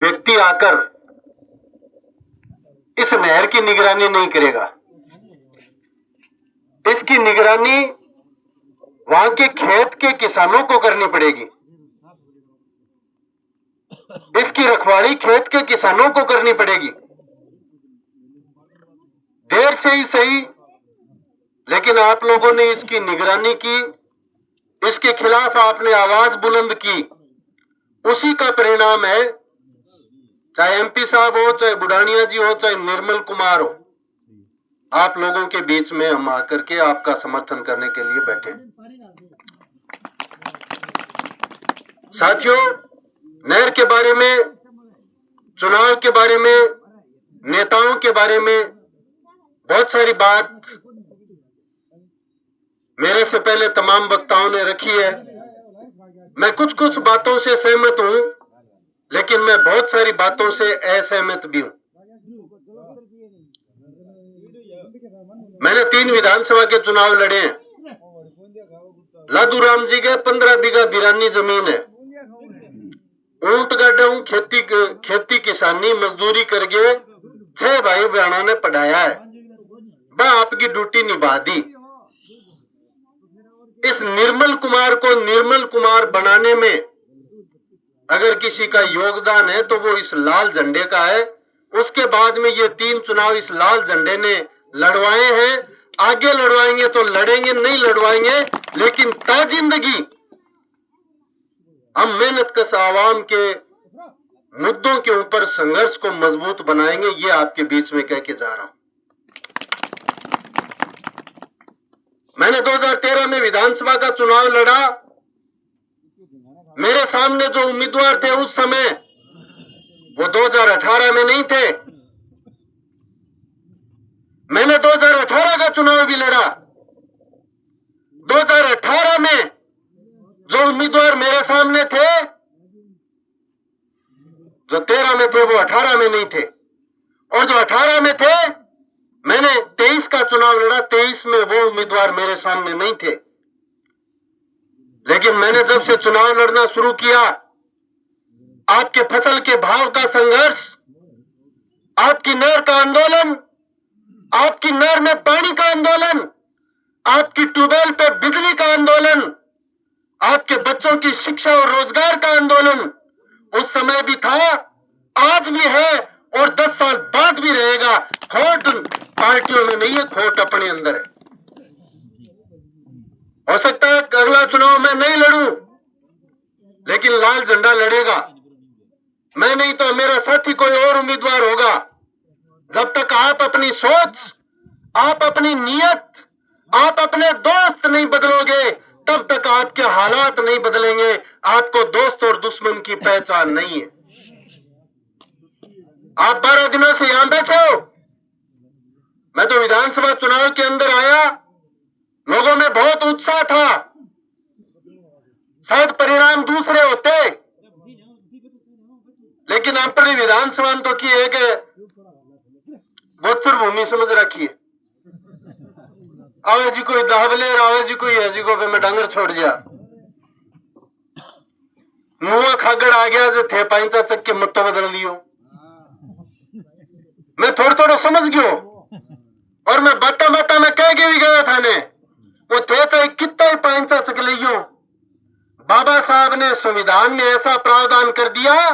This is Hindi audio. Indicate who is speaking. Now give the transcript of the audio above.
Speaker 1: व्यक्ति आकर इस नहर की निगरानी नहीं करेगा। इसकी निगरानी वहां के खेत के किसानों को करनी पड़ेगी। इसकी रखवाली खेत के किसानों को करनी पड़ेगी। देर से ही सही, लेकिन आप लोगों ने इसकी निगरानी की, इसके खिलाफ आपने आवाज बुलंद की। उसी का परिणाम है, चाहे एमपी साहब हो, चाहे बुढ़ानिया जी हो, चाहे निर्मल कुमार हो, आप लोगों के बीच में हम आकर के आपका समर्थन करने के लिए बैठे। साथियों, नहर के बारे में, चुनाव के बारे में, नेताओं के बारे में बहुत सारी बात मेरे से पहले तमाम वक्ताओं ने रखी है। मैं कुछ कुछ बातों से सहमत हूं, लेकिन मैं बहुत सारी बातों से असहमत भी हूं। मैंने 3 विधानसभा के चुनाव लड़े हैं। लादूराम जी के 15 बीघा बिरानी जमीन है। ऊंट गाड़ा खेती किसानी मजदूरी करके 6 भाई बहनों ने पढ़ाया है। वह आपकी ड्यूटी निभा दी। इस निर्मल कुमार को निर्मल कुमार बनाने में अगर किसी का योगदान है तो वो इस लाल झंडे का है। उसके बाद में ये 3 चुनाव इस लाल झंडे ने लड़वाए हैं। आगे लड़वाएंगे तो लड़ेंगे, नहीं लड़वाएंगे लेकिन ताजिंदगी हम मेहनत कश आवाम के मुद्दों के ऊपर संघर्ष को मजबूत बनाएंगे। ये आपके बीच में कह के जा रहा हूं। मैंने 2013 में विधानसभा का चुनाव लड़ा। मेरे सामने जो उम्मीदवार थे उस समय, वो 2018 में नहीं थे। मैंने 2018 का चुनाव भी लड़ा। 2018 में जो उम्मीदवार मेरे सामने थे, जो 13 में थे, वो 18 में नहीं थे। और जो 18 में थे, मैंने 23 का चुनाव लड़ा। 23 में वो उम्मीदवार मेरे सामने नहीं थे। लेकिन मैंने जब से चुनाव लड़ना शुरू किया, आपके फसल के भाव का संघर्ष, आपकी नहर का आंदोलन, आपकी नहर में पानी का आंदोलन, आपकी ट्यूबवेल पे बिजली का आंदोलन, आपके बच्चों की शिक्षा और रोजगार का आंदोलन उस समय भी था, आज भी है और 10 साल बाद भी रहेगा। खोट पार्टियों में नहीं है, खोट अपने अंदर है। हो सकता है अगला चुनाव मैं नहीं लड़ूं, लेकिन लाल झंडा लड़ेगा। मैं नहीं तो मेरा साथी कोई और उम्मीदवार होगा। जब तक आप अपनी सोच, आप अपनी नीयत, आप अपने दोस्त नहीं बदलोगे, तब तक आपके हालात नहीं बदलेंगे। आपको दोस्त और दुश्मन की पहचान नहीं है। आप 12 दिनों से यहां बैठे हो। मैं तो विधानसभा चुनाव के अंदर आया, लोगों में बहुत उत्साह था। शायद परिणाम दूसरे होते, लेकिन अपनी विधानसभा तो की एक गोचर भूमि समझ रखी है। आवे जी कोई दावले, आवे जी कोई है जी को मैं डांगर छोड़ दिया। मुआ खागड़ आ गया जो थे 5 चक के मुट्ठो बदल दियो। मैं थोड़ा थोड़ा समझ गयो और मैं बाता बाता में कह के भी गया था ने वो थे चाहे कितना ही 5 चक लियो। बाबा साहब ने संविधान में ऐसा प्रावधान कर दिया